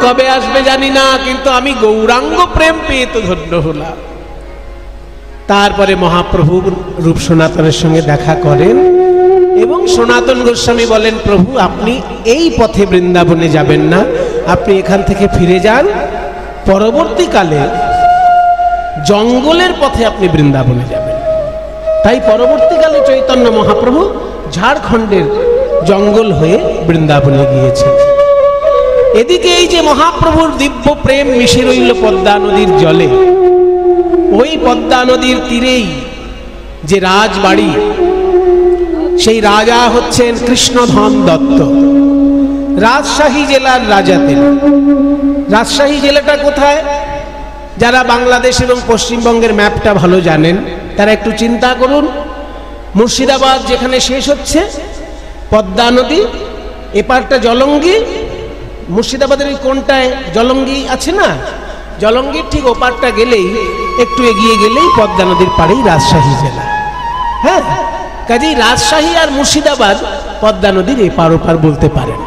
কবে আসবে জানি না, কিন্তু আমি গৌরাঙ্গ প্রেম পেয়ে তো ধন্য হলাম। তারপরে মহাপ্রভু রূপ সনাতনের সঙ্গে দেখা করেন এবং সনাতন গোস্বামী বলেন, প্রভু আপনি এই পথে বৃন্দাবনে যাবেন না, আপনি এখান থেকে ফিরে যান, পরবর্তীকালে জঙ্গলের পথে আপনি বৃন্দাবনে যাবেন। তাই পরবর্তীকালে চৈতন্য মহাপ্রভু ঝাড়খণ্ডের জঙ্গল হয়ে বৃন্দাবনে গিয়েছেন। এদিকে এই যে মহাপ্রভুর দিব্য প্রেম মিশে রইল পদ্মা নদীর জলে, ওই পদ্মা নদীর তীরেই যে রাজবাড়ি, সেই রাজা হচ্ছেন কৃষ্ণধন দত্ত, রাজশাহী জেলার রাজা তিনি। রাজশাহী জেলাটা কোথায়? যারা বাংলাদেশ এবং পশ্চিমবঙ্গের ম্যাপটা ভালো জানেন তারা একটু চিন্তা করুন। মুর্শিদাবাদ যেখানে শেষ হচ্ছে পদ্মা নদী, এপারটা জলঙ্গি, মুর্শিদাবাদের ওই কোনটায় জলঙ্গি আছে না, জলঙ্গির ঠিক ওপারটা গেলেই, একটু এগিয়ে গেলেই পদ্মা নদীর পাড়েই রাজশাহী জেলা। হ্যাঁ, কাজেই রাজশাহী আর মুর্শিদাবাদ পদ্মা নদীর এপার ওপার বলতে পারেন।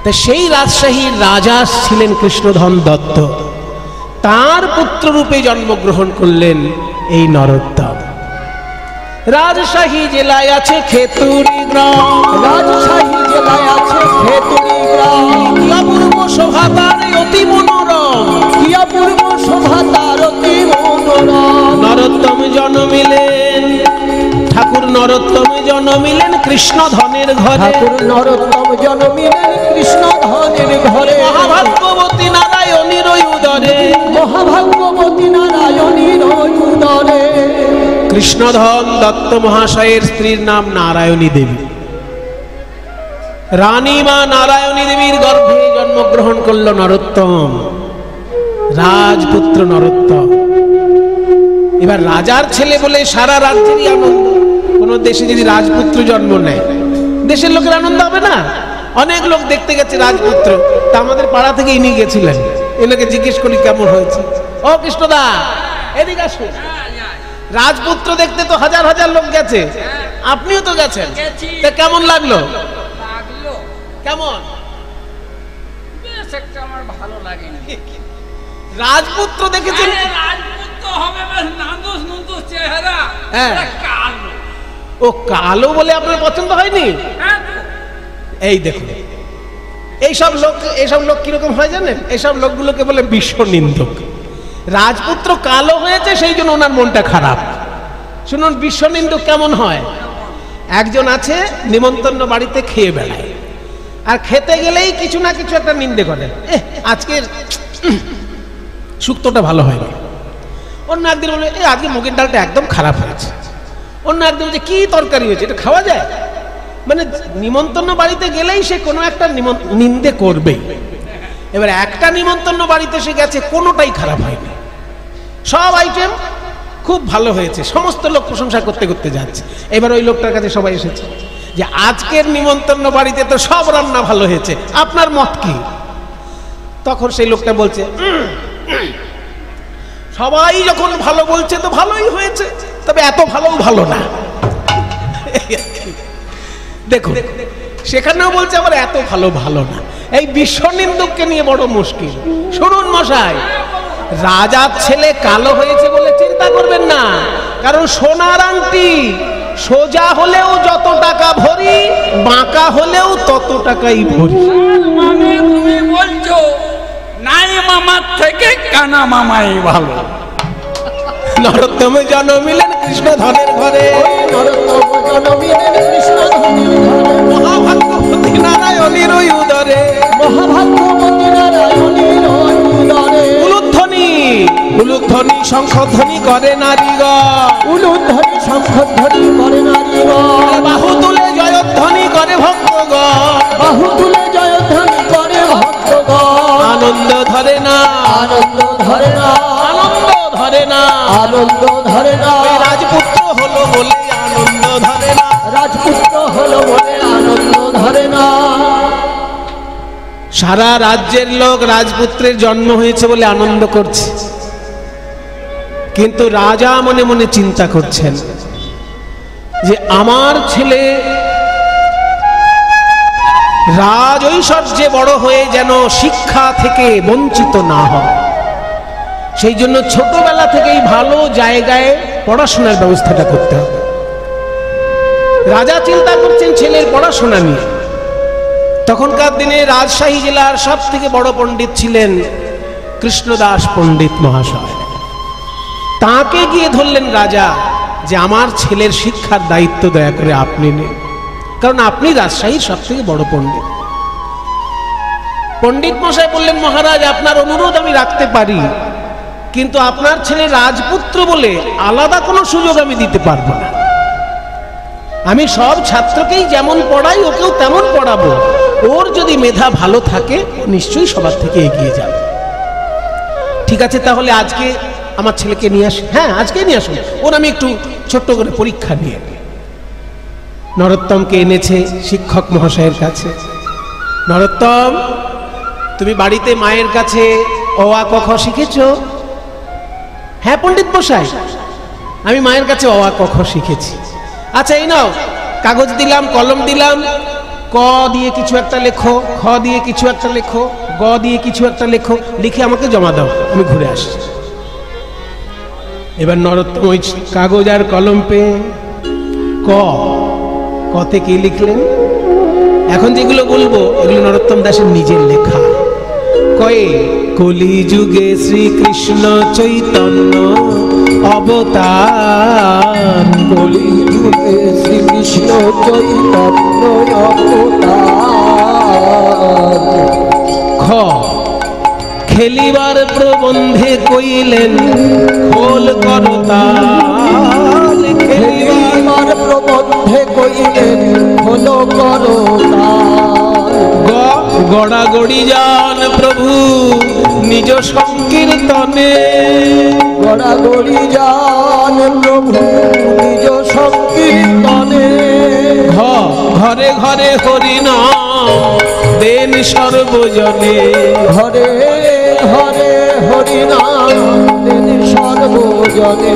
তা সেই রাজশাহীর রাজা ছিলেন কৃষ্ণধন দত্ত, তার পুত্ররূপে জন্মগ্রহণ করলেন এই নরোত্তম। রাজশাহী জেলায় আছে খেতুরি গ্রাম, রাজশাহী জেলায় আছে খেতুরি গ্রাম, কি অপূর্ব শোভা তার অতি মনোরম, কি অপূর্ব শোভা তার অতি মনোরম। নরোত্তম জন্মিলেন, ঠাকুর নরোত্তম জন্মিলেন কৃষ্ণধনের ঘরে, ঠাকুর নরোত্তম জন্মিলেন কৃষ্ণধনের ঘরে। মহাভাগ্যবতী নারায়ণীর উদরে, মহাভাগ্যবতী নারায়ণীর উদরে। কৃষ্ণধন দত্ত মহাশয়ের স্ত্রীর নাম নারায়ণী দেবী। রানী মা নারায়ণী দেবীর গর্ভে জন্মগ্রহণ করল নরোত্তম, রাজপুত্র নরোত্তম। এবার রাজার ছেলে বলে সারা রাজ্যেরই আনন্দ। কোন দেশে যদি রাজপুত্র জন্ম নেয়, দেশের লোকের আনন্দ হবে না? অনেক লোক দেখতে গেছে রাজপুত্র, তা আমাদের পাড়া থেকে ইনি গেছিলেন। এনাকে জিজ্ঞেস করি কেমন হয়েছে, ও কৃষ্ণদা এদিকে আসুন, রাজপুত্র দেখতে তো হাজার হাজার লোক গেছে, আপনিও তো গেছেন, তা কেমন লাগলো? কেমন? আমার ভালো লাগেনি। রাজপুত্র দেখেছেন? রাজপুত্র হবে বেশ নান্দুস নুন্দুস চেহারা, হ্যাঁ। কালো। ও কালো বলে আপনার পছন্দ হয়নি? হ্যাঁ, এই দেখুন, এইসব লোক কিরকম হয় জানেন? এইসব লোকগুলোকে বলে বিশ্ব নিন্দক। রাজপুত্র কালো হয়েছে সেই জন্য ওনার মনটা খারাপ। শুনুন বিশ্ব নিন্দক কেমন হয়। একজন আছে নিমন্ত্রণ বাড়িতে খেয়ে বেড়ায়, আর খেতে গেলেই কিছু না কিছু একটা নিন্দে করেন, আজকের শুক্তোটা ভালো হয়নি। অন্য একদিন বলে আজকে মুগের ডালটা একদম খারাপ হয়েছে। অন্য একদিন বলছে কি তরকারি হয়েছে, এটা খাওয়া যায়? মানে নিমন্ত্রণ বাড়িতে গেলেই সে কোনো একটা নিন্দে করবেই। এবার একটা নিমন্ত্রণ বাড়িতে সে গেছে, কোনোটাই খারাপ হয়নি, সব আইটেম খুব ভালো হয়েছে, সমস্ত লোক প্রশংসা করতে করতে যাচ্ছে। এবার ওই লোকটার কাছে সবাই এসেছে যে আজকের নিমন্ত্রণ বাড়িতে তো সব রান্না ভালো হয়েছে, আপনার মত কি? তখন সেই লোকটা বলছে সবাই যখন ভালো বলছে তো ভালোই হয়েছে, তবে এত ভালো না। দেখুন সেখানেও বলছে আবার এত ভালো না। এই বিশ্ব নিন্দুককে নিয়ে বড় মুশকিল। শুনুন মশাই, রাজার ছেলে কালো হয়েছে বলে চিন্তা করবেন না, কারণ সোনার আংটি সোজা হলেও যত টাকা ভরি, বাঁকা হলেও তত টাকাই ভরি। মানে তুমি বলছো নাই মামার থেকে কানা মামাই ভালো। নরোত্তম জন্মিলেন কৃষ্ণধনের ঘরে, নরোত্তম জন্মিলেন কৃষ্ণধনের ঘরে। মহাভাগ্যবতী নারায়ণীর উদরে, মহাভাগ্যবতী নারায়ণীর উদরে। উলুধ্বনি শঙ্খধ্বনি করে নারীগণ, উলুধ্বনি শঙ্খধ্বনি করে নারীগণ। বাহু তুলে জয়ধ্বনি করে ভক্তগণ, বাহু তুলে জয়ধ্বনি করে ভক্তগণ। আনন্দ ধরে না, আনন্দ ধরে না, আনন্দ ধরে না, আনন্দ ধরে না। রাজপুত্র হলো বলে আনন্দ ধরে না, রাজপুত্র হলো বলে আনন্দ ধরে না। সারা রাজ্যের লোক রাজপুত্রের জন্ম হয়েছে বলে আনন্দ করছে, কিন্তু রাজা মনে মনে চিন্তা করছেন যে আমার ছেলে রাজ ঐশ্বর্যে বড় হয়ে যেন শিক্ষা থেকে বঞ্চিত না হয়, সেই জন্য ছোটবেলা থেকেই ভালো জায়গায় পড়াশোনার ব্যবস্থাটা করতে হবে। রাজা চিন্তা করছেন ছেলের পড়াশোনা নিয়ে। তখনকার দিনে রাজশাহী জেলার সব থেকে বড় পণ্ডিত ছিলেন কৃষ্ণদাস পণ্ডিত মহাশয়। তাকে গিয়ে ধরলেন রাজা যে আমার ছেলের শিক্ষার দায়িত্ব দয়া করে আপনি নিন, কারণ আপনি রাজশাহীর সব থেকে বড় পণ্ডিত। পণ্ডিত মশাই বললেন, মহারাজ আপনার অনুরোধ আমি রাখতে পারি, কিন্তু আপনার ছেলে রাজপুত্র বলে আলাদা কোনো সুযোগ আমি দিতে পারবো না। আমি সব ছাত্রকেই যেমন পড়াই ওকেও তেমন পড়াবো। ওর যদি মেধা ভালো থাকে নিশ্চয়ই সবার থেকে এগিয়ে যাবে। ঠিক আছে, তাহলে আজকে আমার ছেলেকে নিয়ে আসি। হ্যাঁ, আজকে নিয়ে আসুন, ওর আমি একটু ছোট্ট করে পরীক্ষা নিয়ে। নরোত্তমকে এনেছে শিক্ষক মহাশয়ের কাছে। নরোত্তম, তুমি বাড়িতে মায়ের কাছে অ আ ক খ শিখেছ? হ্যাঁ পণ্ডিত মশাই, আমি মায়ের কাছে অ আ ক খ শিখেছি। আচ্ছা, এই নাও কাগজ দিলাম, কলম দিলাম, ক দিয়ে কিছু একটা লেখো, খ দিয়ে কিছু একটা লেখো, গ দিয়ে কিছু একটা লেখো, লিখে আমাকে জমা দাও, আমি ঘুরে আসছি। এবার নরোত্তম ওই কাগজ আর কলম পেয়ে কতে কি লিখলেন? এখন যেগুলো বলবো এগুলো নরোত্তম দাসের নিজের লেখা। কয়ে কলিযুগে শ্রীকৃষ্ণ চৈতন্য অবতার, কলিযুগে শ্রীকৃষ্ণ চৈতন্য অবতার। খ খেলিবার প্রবন্ধে কইলেন খোল করতাল, খেলিবার প্রবন্ধে কইলেন খোল করতাল। গ গড়াগড়ি যান প্রভু নিজ সংকীর্তনে, গড়াগড়ি যান প্রভু নিজ সংকীর্তনে। ঘ ঘরে ঘরে হরিনাম দেন সর্বজনে, ঘরে ঘরে হরিনাম দেন সর্বজনে।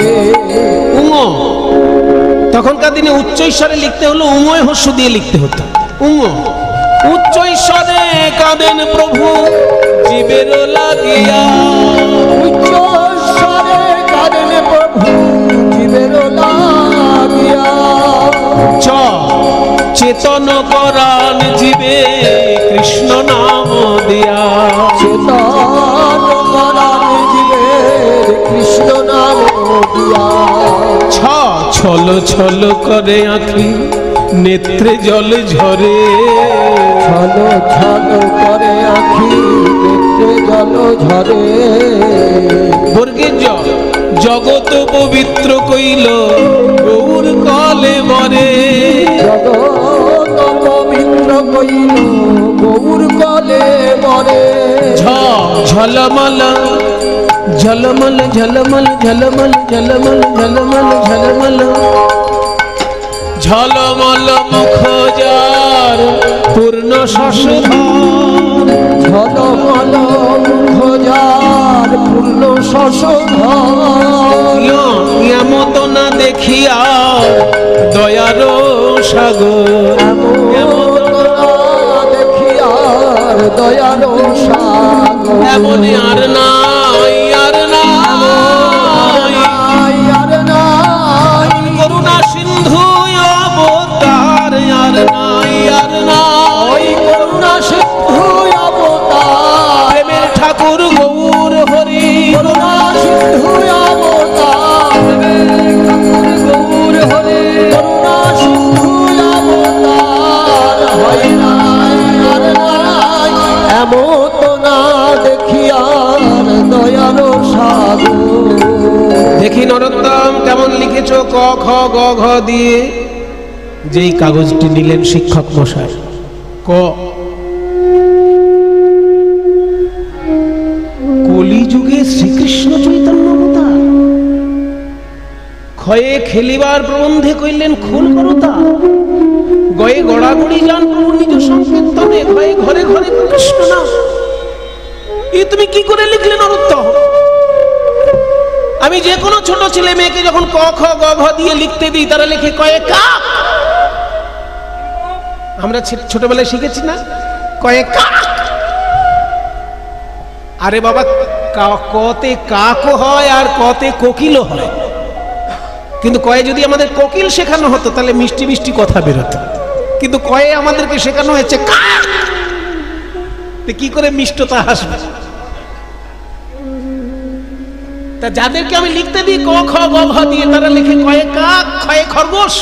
উঙ, তখনকার দিনে উচ্চৈস্বরে লিখতে হলো উঙয় হস্য দিয়ে লিখতে হতো। উঙ উচ্চৈস্বরে কাঁদেন প্রভু জীবের লাগিয়া, উচ্চস্বরে কাঁদেন প্রভু জীবের লাগিয়া। চ চেতন করান জীবে কৃষ্ণ নাম দিয়া, চেতন করান জীবের কৃষ্ণ নাম দিয়া। ছ ছল ছল করে আঁখি নেত্রে জল ঝরে, ছল ছল করে আঁখি নেত্রে জল ঝরে। বর্গের জ জগৎ পবিত্র কইল গৌর কলে মরে, জগৎ পবিত্র কইল গৌর কলে মরে। ঝ ঝলমল ঝলমল ঝলমল ঝলমল ঝলমল ঝলমল ঝলমল, ঝলমল মুখ যার পূর্ণ শশধর, ঝলমল মুখ যার পূর্ণ শশধর। এমত না দেখিয়া দয়ার সাগর, এমন না দেখিয়ার দয়ার সাগর। এমন আর নাই আর নাই আর নাই করুণা সিন্ধু অবতার, আর নাই আর নাই করুণা সিন্ধু অবতার। প্রেমের ঠাকুর গৌর হরি, করুণা সিন্ধু অবতার। গৌর হরি, করুণা সিন্ধু অবতার। হয় নাই আর নাই এমত না দেখিয়ার দয়ার সাগর। দেখি নরোত্তম কেমন লিখেছ ক খ গ ঘ দিয়ে। যেই কাগজটি নিলেন শিক্ষক মশাই, ক কলিযুগে শ্রীকৃষ্ণ চৈতন্য অবতার, ক্ষয়ে খেলিবার প্রবন্ধে কইলেন খোল করতা, গয়ে গড়াগড়ি যান প্রভু নিজ সংকীর্তনে, গয়ে ঘরে ঘরে কৃষ্ণ নাম। এই তুমি কি করে লিখলে নরোত্তম? আমি যে কোনো ছোট ছেলে মেয়েকে যখন ক খ গ ঘ দিয়ে লিখতে দিই তারা লিখে কয়ে কাক। আমরা ছোটবেলায় শিখেছি না, কয়ে কাক। আরে বাবা, কতে কাকও হয় আর কতে কোকিলও হয়, কিন্তু কয়ে যদি আমাদের কোকিল শেখানো হতো তাহলে মিষ্টি মিষ্টি কথা বেরোতো, কিন্তু কয়ে আমাদেরকে শেখানো হয়েছে কাক, কি করে মিষ্টতা আসবে? তা যাদেরকে আমি লিখতে দিই ক খ গ ঘ দিয়ে, তারা লিখে কয়ে কাক, খয়ে খরগোশ।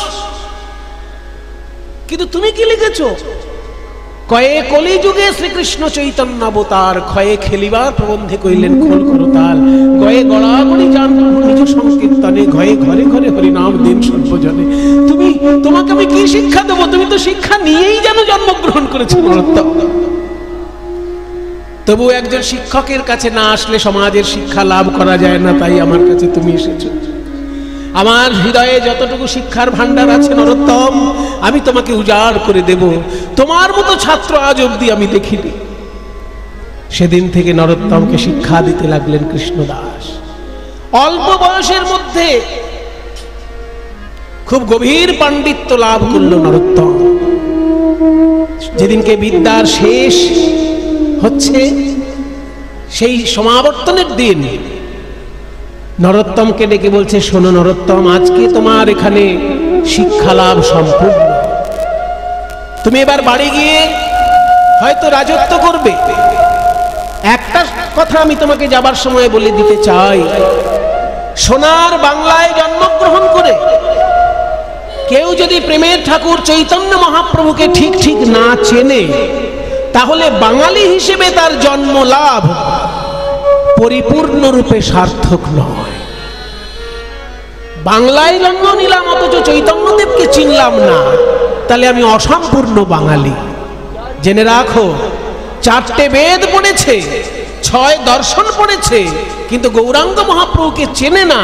কিন্তু তুমি কি লিখেছো? কয়ে কলিযুগে শ্রীকৃষ্ণ চৈতন্য অবতার, ক্ষয়ে খেলিবার প্রবন্ধে কইলেন খোল করতাল, গয়ে গড়াগড়ি যান নিজ সংকীর্তনে, ঘয়ে ঘরে ঘরে হরিনাম দিন সর্বজনে। তোমাকে আমি কি শিক্ষা দেবো? তুমি তো শিক্ষা নিয়েই যেন জন্মগ্রহণ করেছো নরোত্তম। তবু একজন শিক্ষকের কাছে না আসলে সমাজের শিক্ষা লাভ করা যায় না, তাই আমার কাছে তুমি এসেছো। আমার হৃদয়ে যতটুকু শিক্ষার ভান্ডার আছে নরোত্তম, আমি তোমাকে উজাড় করে দেব। তোমার মতো ছাত্র আজ অবধি আমি দেখিনি। সেদিন থেকে নরোত্তমকে শিক্ষা দিতে লাগলেন কৃষ্ণদাস। অল্প বয়সের মধ্যে খুব গভীর পাণ্ডিত্য লাভ করল নরোত্তম। যেদিনকে বিদ্যার শেষ হচ্ছে, সেই সমাবর্তনের দিন নরোত্তমকে ডেকে বলছে, শোনো নরোত্তম, আজকে তোমার এখানে শিক্ষা লাভ সম্পূর্ণ। তুমি এবার বাড়ি গিয়ে হয়তো রাজত্ব করবে। একটা কথা আমি তোমাকে যাবার সময় বলে দিতে চাই, সোনার বাংলায় জন্মগ্রহণ করে কেউ যদি প্রেমের ঠাকুর চৈতন্য মহাপ্রভুকে ঠিক ঠিক না চেনে, তাহলে বাঙালি হিসেবে তার জন্ম লাভ পরিপূর্ণরূপে সার্থক নয়। বাংলায় জন্ম নিলাম অথচ চৈতন্যদেবকে চিনলাম না, তাহলে আমি অসম্পূর্ণ বাঙালি। জেনে রাখো, 4টে বেদ পড়েছে, 6 দর্শন পড়েছে, কিন্তু গৌরাঙ্গ মহাপ্রভুকে চেনে না,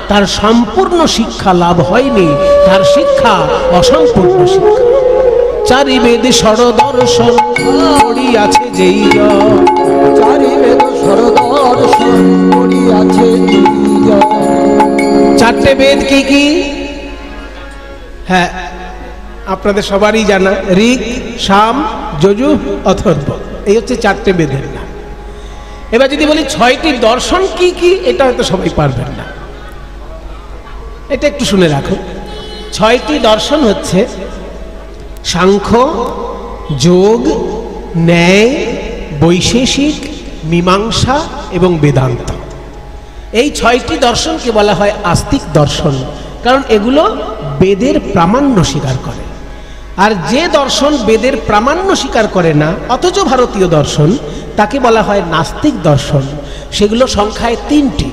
তার সম্পূর্ণ শিক্ষা লাভ হয়নি, তার শিক্ষা অসম্পূর্ণ শিক্ষা। 4 বেদ সরদর্শন পড়িয়াছে যেই, 4 বেদ সরদর্শন পড়িয়াছে যেই। 4টে বেদ কি কি? হ্যাঁ, আপনাদের সবারই জানা, ঋক, সাম, যজুঃ, অথর্ব, এই হচ্ছে 4টে বেদের নাম। এবার যদি বলি 6টি দর্শন কি কি, এটা হয়তো সবাই পারবেন না। এটা একটু শুনে রাখো। 6টি দর্শন হচ্ছে সাংখ্য, যোগ, ন্যায়, বৈশেষিক, মীমাংসা এবং বেদান্ত। এই 6টি দর্শনকে বলা হয় আস্তিক দর্শন, কারণ এগুলো বেদের প্রামাণ্য স্বীকার করে। আর যে দর্শন বেদের প্রামাণ্য স্বীকার করে না অথচ ভারতীয় দর্শন, তাকে বলা হয় নাস্তিক দর্শন। সেগুলো সংখ্যায় 3টি: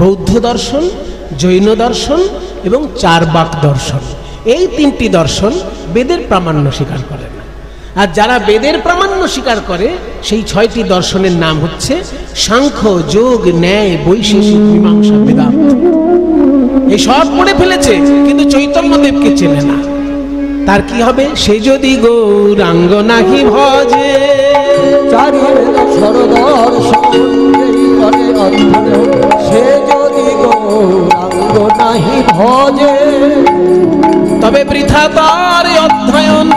বৌদ্ধ দর্শন, জৈন দর্শন এবং চারবাক দর্শন। এই 3টি দর্শন বেদের প্রামাণ্য স্বীকার করে না। আর যারা বেদের প্রামাণ্য স্বীকার করে, সেই 6টি দর্শনের নাম হচ্ছে সাংখ্য, যোগ, ন্যায়, বৈশেষিক, মীমাংসা, বেদান্ত। এই সব পড়ে ফেলেছে, কিন্তু চৈতন্যদেবকে চেনে না। তার কি হবে? সে যদি গৌরাঙ্গ নাহি ভজে, 4 বেদ সরদর্শন যেই করে অধ্যয়ন, সে যদি গৌরাঙ্গ নাহি ভজে, তবে বৃথা তার অধ্যয়ন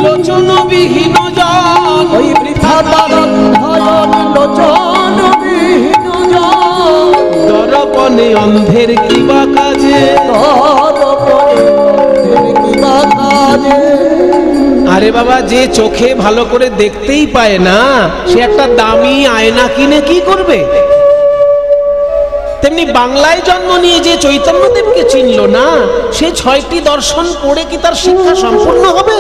লোচনবিহীন জন। ওই বৃথা তার অধ্যয়ন লোচনবিহীন জন। দর্পণে অন্ধের কিবা কাজে, দর্পণে অন্ধের কিবা কাজে। আরে বাবা, যে চোখে ভালো করে দেখতেই পায় না, সে একটা দামি আয়না কিনে কি করবে? তেমনি বাংলায় জন্ম নিয়ে যে চৈতন্যদেবকে চিনল না, সে 6টি দর্শন পড়ে কি তার শিক্ষা সম্পূর্ণ হবে?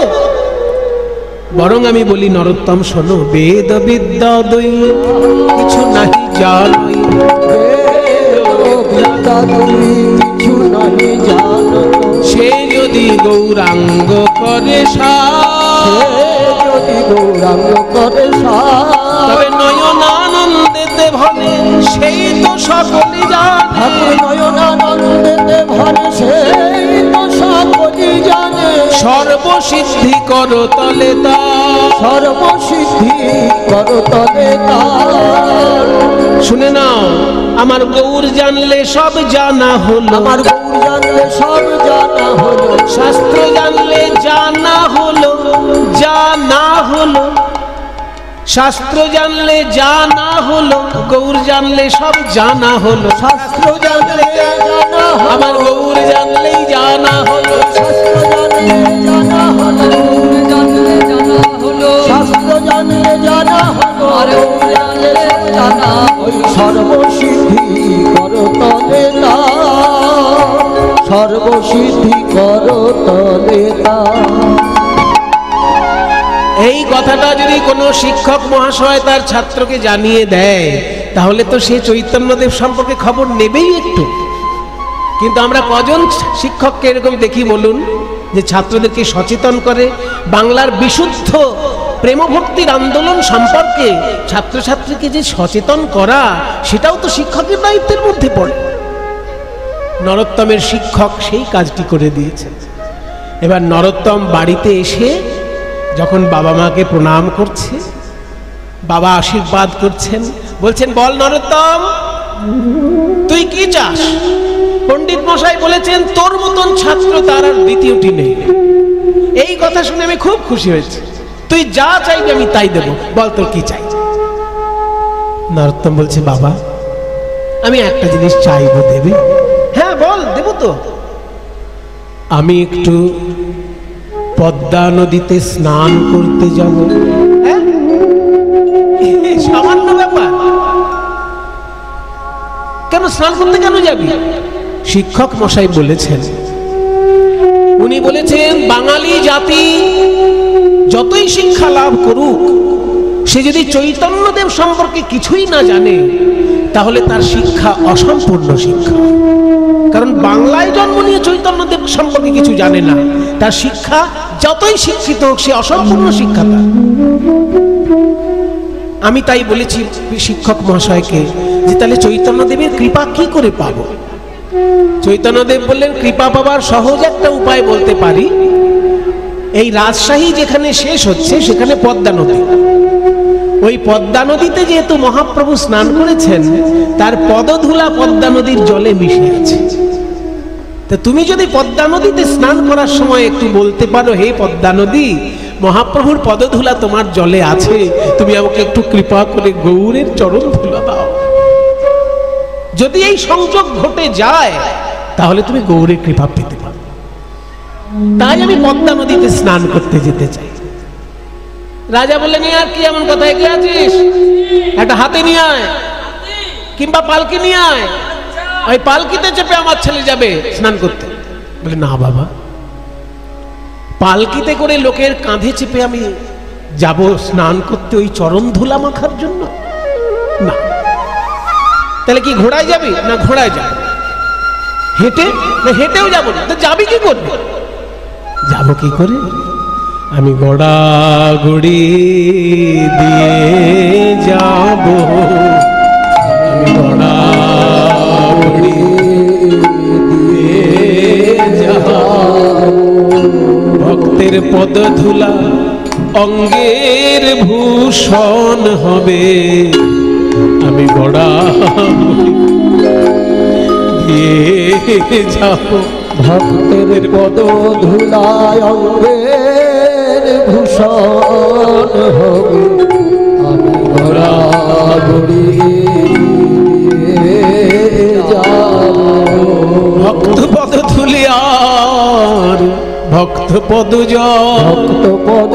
বরং আমি বলি, নরোত্তম শোনো, বেদ বিদ্যা দুই কিছু নাহি জানই, কিছু নাহি জানো, সে যদি গৌরাঙ্গ করে যদি গৌরাঙ্গ করে তবে নয়নানন্দেতে ভরে, সেই তো সকলই জানে। নয়নানন্দেতে ভরে, সেই তো সকলই জানে। সর্বসিদ্ধি করো তলে তার, সর্বসিদ্ধি করো তলে তার। শুনে নাও, আমার গৌর জানলে সব জানা হলো, আমার গৌর জানলে সব জানা হলো, শাস্ত্র জানলে জানা হলো, হলো, শাস্ত্র জানলে যা না হলো, গৌর জানলে সব জানা হলো। শাস্ত্র জানলে জানা হলো, আমার গৌর জানলেই জানা হলো। শাস্ত্র জানলে জানা হলো, জানলে জানা হলো, শাস্ত্র জানলে জানা হলো, আর জানলে জানা ওই সর্বসিদ্ধি করতলে তা, সর্বসিদ্ধি করতলে তা। এই কথাটা যদি কোনো শিক্ষক মহাশয় তার ছাত্রকে জানিয়ে দেয়, তাহলে তো সে চৈতন্যদেব সম্পর্কে খবর নেবেই একটু। কিন্তু আমরা কজন শিক্ষককে এরকম দেখি বলুন, যে ছাত্রদেরকে সচেতন করে বাংলার বিশুদ্ধ প্রেমভক্তির আন্দোলন সম্পর্কে ছাত্রছাত্রীকে যে সচেতন করা, সেটাও তো শিক্ষকের দায়িত্বের মধ্যে পড়ে। নরোত্তমের শিক্ষক সেই কাজটি করে দিয়েছেন। এবার নরোত্তম বাড়িতে এসে যখন বাবা মাকে প্রণাম করছে, বাবা আশীর্বাদ করছেন, বলছেন, বল নরোত্তম, তুই কি চাস? পণ্ডিত মশাই বলেছেন তোর মতন ছাত্র তার আর দ্বিতীয়টি নেই। এই কথা শুনে আমি খুব খুশি হয়েছি। তুই যা চাইবি আমি তাই দেব, বল তোর কি চাই? নরোত্তম বলছে, বাবা আমি একটা জিনিস চাইবো, দেবে? হ্যাঁ বল, দেব তো। আমি একটু পদ্মা নদীতে স্নান করতে যাব। হ্যাঁ, সামান্য ব্যাপার, কেন স্নান করতে কেন যাবি? শিক্ষক মশাই বলেছেন, উনি বলেছেন বাঙালি জাতি যতই শিক্ষা লাভ করুক, সে যদি চৈতন্যদেব সম্পর্কে কিছুই না জানে, তাহলে তার শিক্ষা অসম্পূর্ণ শিক্ষা। কারণ বাংলায় জন্ম নিয়ে চৈতন্যদেব সম্পর্কে কিছু জানে না, তার শিক্ষা যতই শিক্ষিত হোক সে অসম্পূর্ণ শিক্ষা তার। আমি তাই বলেছি শিক্ষক মহাশয়কে যে তাহলে চৈতন্যদেবের কৃপা কি করে পাবো? চৈতন্যদেব বললেন, কৃপা পাবার সহজ একটা উপায় বলতে পারি। এই রাজশাহী যেখানে শেষ হচ্ছে সেখানে পদ্মা নদী, ওই পদ্মা নদীতে যেহেতু মহাপ্রভু স্নান করেছেন, তার পদধূলা পদ্মা নদীর জলে মিশে আছে। তা তুমি যদি পদ্মা নদীতে স্নান করার সময় একটু বলতে পারো, হে পদ্মা নদী, মহাপ্রভুর পদধূলা তোমার জলে আছে, তুমি আমাকে একটু কৃপা করে গৌরের চরণ ধুলা দাও। যদি এই সংযোগ ঘটে যায়, তাহলে তুমি গৌরের কৃপা পেতে পারো। তাই আমি পদ্মা নদীতে স্নান করতে যেতে চাই। রাজা বললেন, আর কি এমন কথা, এগিয়ে আছিস? একটা হাতে নিয়ে আয়, কিংবা পালকি নিয়ে আয়, ওই পালকিতে চেপে আমার ছেলে যাবে স্নান করতে। বলে, না বাবা, পালকিতে করে লোকের কাঁধে চেপে আমি যাব স্নান করতে ওই চরণ ধুলা মাখার জন্য? না। তাহলে কি ঘোড়ায় যাবি? না ঘোড়ায় যাব। হেঁটে? না হেঁটেও যাবো না। তো যাবি কি করবি? যাব কি করে? আমি গড়াগড়ি দিয়ে যাব, আমি গড়াগড়ি দিয়ে যাব, ভক্তের পদধূলা অঙ্গের ভূষণ হবে, আমি গড়াগড়ি দিয়ে যাব, ভক্তের পদধূলায় অঙ্গের ভূষণ হবে, আমি গড়াগড়ি দিয়ে যাব। ভক্ত পদ ধুলিয়ার ভক্ত পদ ভক্ত পদ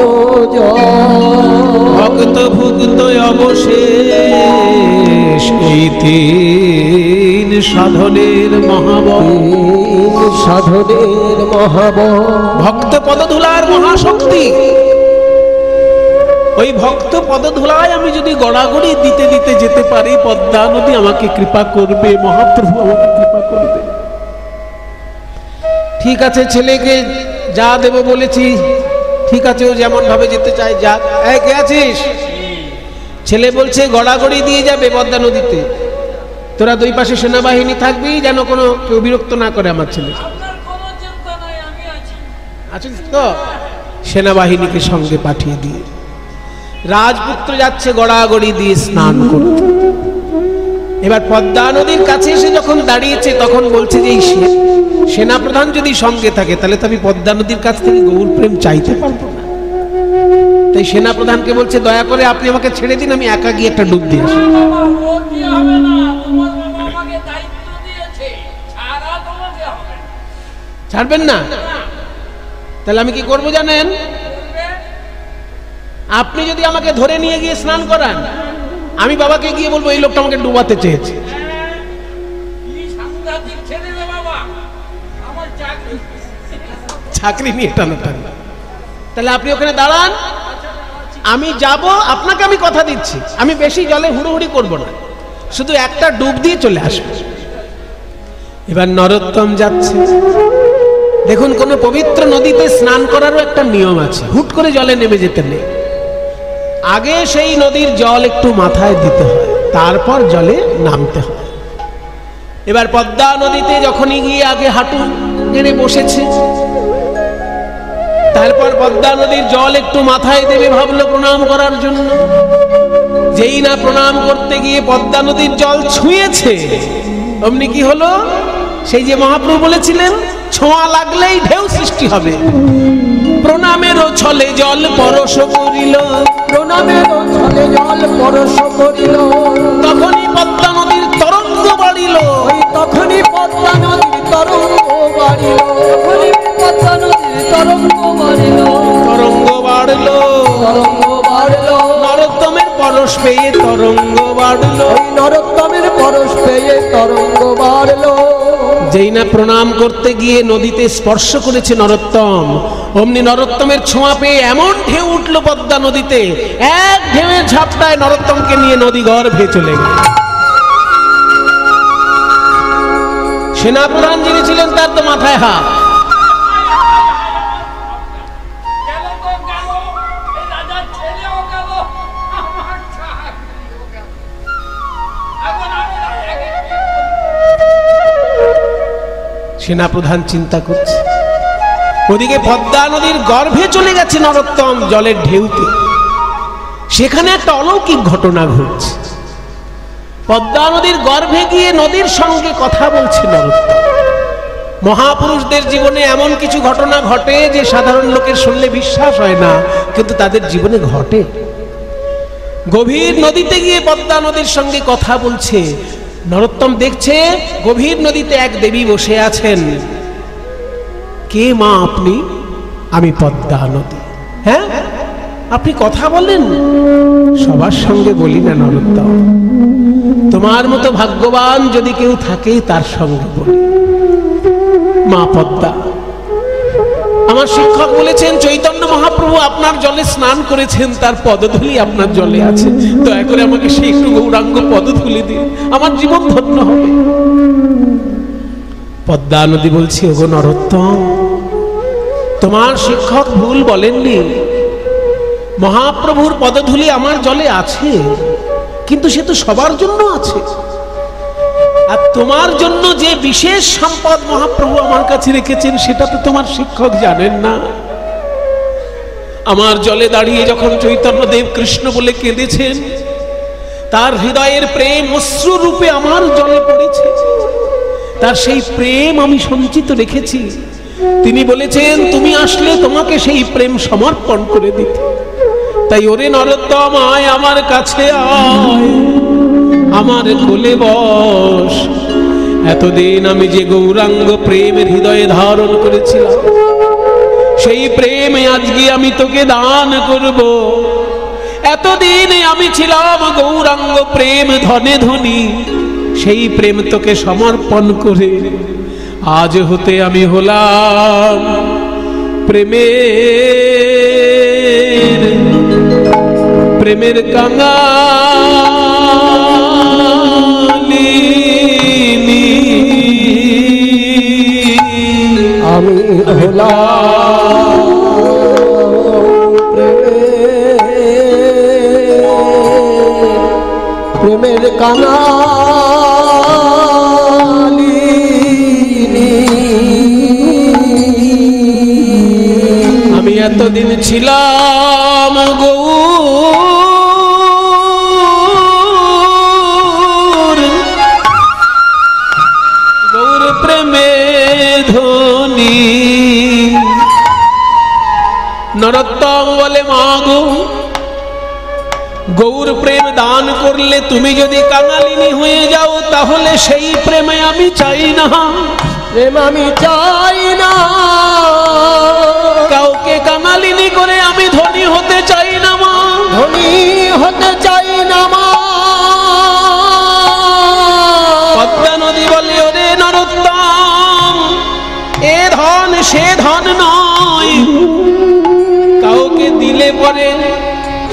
ভক্ত ভুক্ত অবশেষ, এই তিন সাধনের মহাবল, সাধনের মহাবল, ভক্ত পদধূলার মহাশক্তি। ওই ভক্ত পদধূলায় আমি যদি গড়াগড়ি দিতে দিতে যেতে পারি, পদ্মা নদী আমাকে কৃপা করবে, মহাপ্রভু আমাকে কৃপা করবে। ঠিক আছে, ছেলেকে যা দেব বলেছি, ঠিক আছে, ও যেমন ভাবে যেতে চায় যাক। এই কে আছিস? ছেলে বলছে গড়াগড়ি দিয়ে যাবে পদ্মা নদীতে। তোরা দুই পাশে সেনাবাহিনী থাকবি, যেন কোনো কেউ বিরক্ত না করে আমার ছেলে। আছিস তো? সেনাবাহিনীকে সঙ্গে পাঠিয়ে দিয়ে রাজপুত্র যাচ্ছে গড়াগড়ি দিয়ে স্নান করতে। এবার পদ্মা নদীর কাছে এসে যখন দাঁড়িয়েছে, তখন বলছে যে এই সেনাপ্রধান যদি সঙ্গে থাকে, তাহলে তো আমি পদ্মা নদীর কাছ থেকে গৌর প্রেম চাইতে পারবো না। তাই সেনা প্রধানকে বলছে, দয়া করে আপনি আমাকে ছেড়ে দিন, আমি একা গিয়ে একটা ডুব দিয়ে আসি। বাবা, ও কি হবে না, তোমার বাবা আমাকে দায়িত্ব দিয়েছে, ছাড়া তোমাকে হবে না। ছাড়বেন না? তাহলে আমি কি করব জানেন? করবে? আপনি যদি আমাকে ধরে নিয়ে গিয়ে স্নান করান, আমি বাবাকে গিয়ে বলবো এই লোকটা আমাকে ডুবাতে চেয়েছে। কি সাংঘাতিক ছেলে রে বাবা, আমার চাকরি। চাকরি নিয়ে টানাটানি। তাহলে আপনি ওখানে দাঁড়ান, আমি যাব, আপনাকে আমি কথা দিচ্ছি, আমি বেশি জলে হুড়োহুড়ি করব না, শুধু একটা ডুব দিয়ে চলে আসবো। এবার নরোত্তম যাচ্ছে। দেখুন, কোন পবিত্র নদীতে স্নান করারও একটা নিয়ম আছে, হুট করে জলে নেমে যেতে নেই। আগে সেই নদীর জল একটু মাথায় দিতে হয়, তারপর জলে নামতে হয়। এবার পদ্মা নদীতে যখনই গিয়ে আগে হাঁটু গেড়ে বসেছে, তারপর পদ্মা নদীর জল একটু মাথায় দেবে ভাবলো প্রণাম করার জন্য। যেই না প্রণাম করতে গিয়ে পদ্মা নদীর জল ছুঁয়েছে, অমনি কি হলো? সেই যে মহাপ্রভু বলেছিলেন, ছোঁয়া লাগলেই ঢেউ সৃষ্টি হবে। প্রণামেরও ছলে জল পরশ করিল, প্রণামেরও ছলে জল পরশ করিল, তখনই পদ্মা নদীর তরঙ্গ বাড়িল। ওই তখনই পদ্মা নদীর তরঙ্গ বাড়িল, তখনই পদ্মা নদীর তরঙ্গ বাড়িল, তরঙ্গ বাড়লো, তরঙ্গ বাড়ল, নরোত্তমের পরশ পেয়ে তরঙ্গ বাড়লো। ওই নরোত্তমের পরশ পেয়ে তরঙ্গ বাড়ল। যেই না প্রণাম করতে গিয়ে নদীতে স্পর্শ করেছে নরোত্তম, অমনি নরোত্তমের ছোঁয়া পেয়ে এমন ঢেউ উঠল পদ্মা নদীতে, এক ঢেউয়ের ঝাপটায় নরোত্তমকে নিয়ে নদী গর্ভে চলে গেল। সেনাপ্রধান যিনি ছিলেন, তার তো মাথায় হাত। গেল তো গেল, এই রাজার ছেলেও গেল, আমার চাকরিও গেল। এখন আমি রাজাকে কি করব? সেনাপ্রধান চিন্তা করছে, ওদিকে পদ্মা নদীর গর্ভে চলে গেছে নরোত্তম জলের ঢেউতে। সেখানে একটা অলৌকিক ঘটনা ঘটছে। পদ্মা নদীর গর্ভে গিয়ে নদীর সঙ্গে কথা বলছে নরোত্তম। মহাপুরুষদের জীবনে এমন কিছু ঘটনা ঘটে যে সাধারণ লোকের শুনলে বিশ্বাস হয় না, কিন্তু তাদের জীবনে ঘটে। গভীর নদীতে গিয়ে পদ্মা নদীর সঙ্গে কথা বলছে। নরোত্তম দেখছে গভীর নদীতে এক দেবী বসে আছেন। কে মা আপনি? আমি পদ্মা নদী। হ্যাঁ, আপনি কথা বলেন? সবার সঙ্গে বলি না নরোত্তম, তোমার মতো ভাগ্যবান যদি কেউ থাকে তার সঙ্গে বলি। মা পদ্মা, আমার শিক্ষক বলেছেন চৈতন্য মহাপ্রভু আপনার জলে স্নান করেছেন, তার পদধূলি আপনার জলে আছে, দয়া করে আমাকে সেই একটু গৌরাঙ্গ পদধূলি দিন, আমার জীবন ধন্য হবে। পদ্মা নদী বলছি, ওগো নরোত্তম, তোমার শিক্ষক ভুল বলেননি। মহাপ্রভুর পদধূলি আমার জলে আছে, কিন্তু সে তো সবার জন্য আছে। আর তোমার জন্য যে বিশেষ সম্পদ মহাপ্রভু আমার কাছে রেখেছেন, সেটা তো তোমার শিক্ষক জানেন না। আমার জলে দাঁড়িয়ে যখন চৈতন্যদেব কৃষ্ণ বলে কেঁদেছেন, তার হৃদয়ের প্রেম অশ্রু রূপে আমার জলে পড়েছে, তার সেই প্রেম আমি সঞ্চিত রেখেছি। তিনি বলেছেন তুমি আসলে তোমাকে সেই প্রেম সমর্পণ করে দিতে। তাই ওরে নরোত্তম, আয় আমার কাছে, আয় আমার কোলে বস। এতদিন আমি যে গৌরাঙ্গ প্রেমের হৃদয়ে ধারণ করেছিলাম, সেই প্রেমে আজকে আমি তোকে দান করব। এতদিন আমি ছিলাম গৌরাঙ্গ প্রেম ধনে ধনী, সেই প্রেম তোকে সমর্পণ করে আজ হতে আমি হলাম প্রেমের কাঙালিনী। আমি হলাম প্রেমের কাঙালিনী। আমি এতদিন ছিলাম গৌর প্রেমে ধনী, নরোত্তম বলে, মা গো, গৌর প্রেম দান করলে তুমি যদি কাঙালিনী হয়ে যাও তাহলে সেই প্রেমে আমি চাই না। প্রেম আমি চাই না, কাউকে কাঙালিনী করে আমি ধনী হতে চাই না মা। ধনী হতে চাই না মা। পদ্মা নদী বলে, ওরে নরোত্তম, এ ধন সে ধন নয়, কাউকে দিলে পরে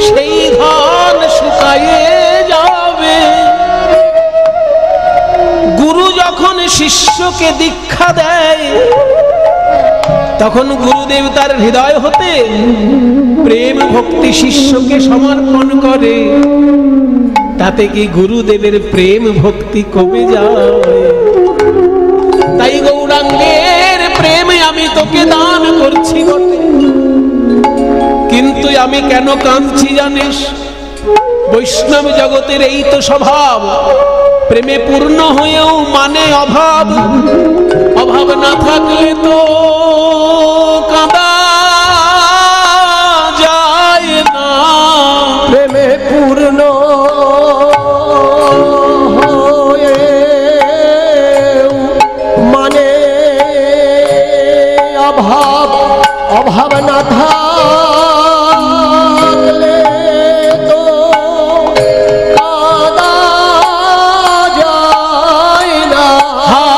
সেই ধন শুকায়ে যাবে। গুরু যখন শিষ্যকে দীক্ষা দেয় তখন গুরুদেব তার হৃদয় হতে প্রেম ভক্তি শিষ্যকে সমর্পণ করে, তাতে কি গুরুদেবের প্রেম ভক্তি কমে যায়? তাই গৌরাঙ্গের প্রেমে আমি তোকে দান করছি বটে, কিন্তু আমি কেন কাঁদছি জানিস? বৈষ্ণব জগতের এই তো স্বভাব, প্রেমে পূর্ণ হয়েও মানে অভাব। অভাব না থাকলে তো কাঁদা যায় না। প্রেমে পূর্ণ হয়ে মানে অভাব, অভাব না থাকলে তো কাঁদা যায় না। হা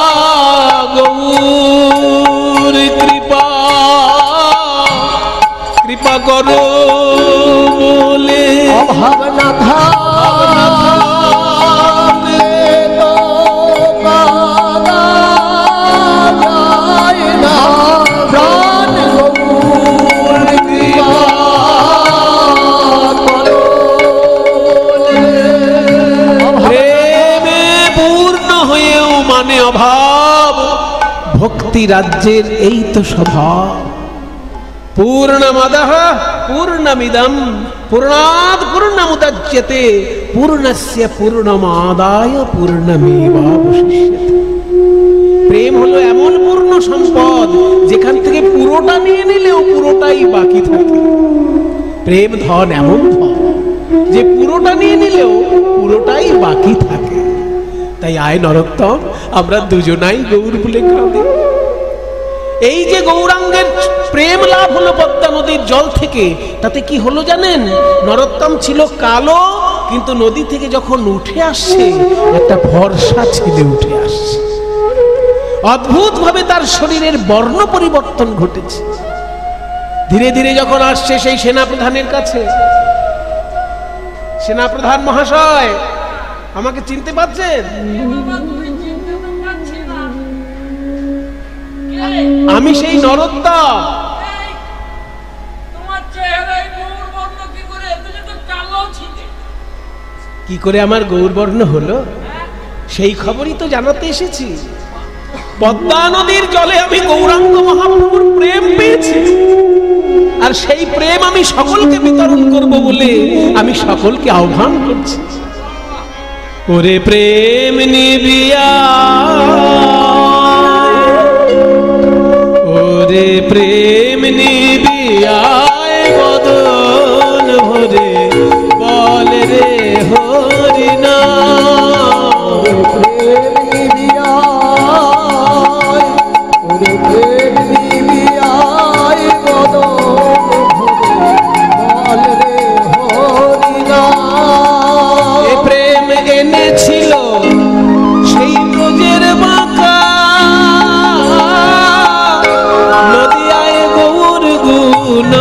গৌর কৃপা কৃপা করো বলে অভাব না থাকলে তো কাঁদা যায় না। প্রাণ গৌর কৃপা করো। প্রেমে পূর্ণ হয়েও মানে অভাব। ভক্তি রাজ্যের এই তো স্বভাব। পূর্ণমদঃ পূর্ণমিদং পূর্ণাৎ পূর্ণমুদচ্যতে পূর্ণস্য পূর্ণমাদায় পূর্ণমেবাবশিষ্যতে। প্রেম হলো এমন পূর্ণ সম্পদ যেখান থেকে পুরোটা নিয়ে নিলেও পুরোটাই বাকি থাকে। প্রেম ধন এমন ধন যে পুরোটা নিয়ে নিলেও পুরোটাই বাকি থাকে। তাই আয় নরোত্তম, আমরা দুজনাই গৌর বলে কাঁদি। এই যে গৌরাঙ্গের প্রেম লাভ হলো পদ্মা নদীর জল থেকে, তাতে কি হলো জানেন? নরোত্তম ছিল কালো, কিন্তু নদী থেকে যখন উঠে আসছে একটা ভরসা ছেলে উঠে আসছে। অদ্ভুত ভাবে তার শরীরের বর্ণ পরিবর্তন ঘটেছে। ধীরে ধীরে যখন আসছে সেই সেনাপ্রধানের কাছে, সেনাপ্রধান মহাশয়, আমাকে চিনতে পারছেন? বাবা, তুমি চিনতে তো পারছি না। কে? আমি সেই নরোত্তম। এই, তোমার চেহারায় গৌর বর্ণ কি করে? তুমি তো কালো ছিলে। কি করে আমার গৌরবর্ণ হলো সেই খবরই তো জানাতে এসেছি। পদ্মা নদীর জলে আমি গৌরাঙ্গ মহাপ্রভুর প্রেম পেয়েছি, আর সেই প্রেম আমি সকলকে বিতরণ করব বলে আমি সকলকে আহ্বান করছি। ওরে প্রেম নিবিয়া, ওরে প্রেম নিবিয়ায় বদন ভরে বল রে হরি নাম। প্রেম নিবিয়ায়, ওরে প্রেম নিবিয়ায় বদন ভরে বল রে হরি নাম। এ প্রেম এনেছিল সেই ব্রজের বাঁকা, নদিয়ায় গৌর গুণ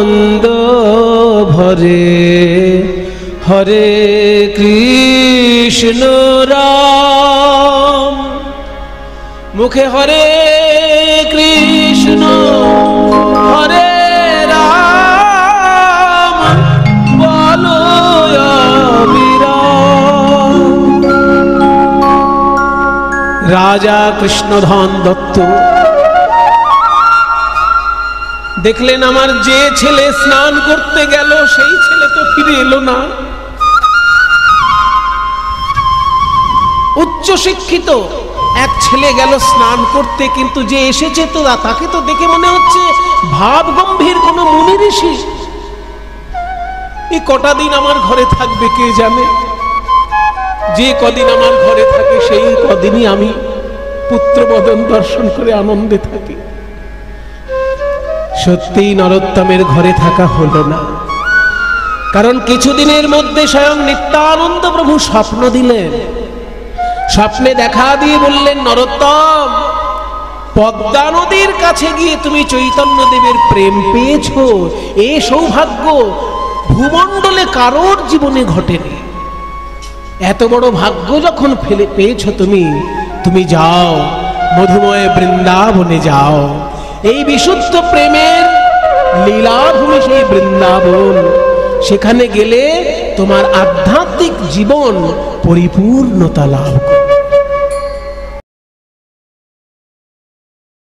আনন্দ ভরে হরে কৃষ্ণ রাম মুখে হরে কৃষ্ণ হরে রাম বলো অবিরাম। রাজা কৃষ্ণধন দত্ত দেখলেন আমার যে ছেলে স্নান করতে গেল সেই ছেলে তো ফিরে এলো না। উচ্চ শিক্ষিত এক ছেলে গেল স্নান করতে, কিন্তু যে এসেছে তো তাকে তো দেখে মনে হচ্ছে ভাব গম্ভীর কোন মুনি ঋষি। এই কটা দিন আমার ঘরে থাকবে কে জানে, যে কদিন আমার ঘরে থাকে সেই কদিনই আমি পুত্রবদন দর্শন করে আনন্দে থাকি। সত্যিই নরোত্তমের ঘরে থাকা হলো না, কারণ কিছুদিনের মধ্যে স্বয়ং নিত্যানন্দ প্রভু স্বপ্ন দিলেন। স্বপ্নে দেখা দিয়ে বললেন, নরোত্তম, পদ্মা নদীর কাছে গিয়ে তুমি চৈতন্যদেবের প্রেম পেয়েছো, এ সৌভাগ্য ভূমণ্ডলে কারোর জীবনে ঘটেনি। এত বড় ভাগ্য যখন পেয়েছো তুমি যাও মধুময় বৃন্দাবনে যাও। এই বিশুদ্ধ প্রেমের লীলাভূমি সেই বৃন্দাবন, সেখানে গেলে তোমার আধ্যাত্মিক জীবন পরিপূর্ণতা লাভ করবে।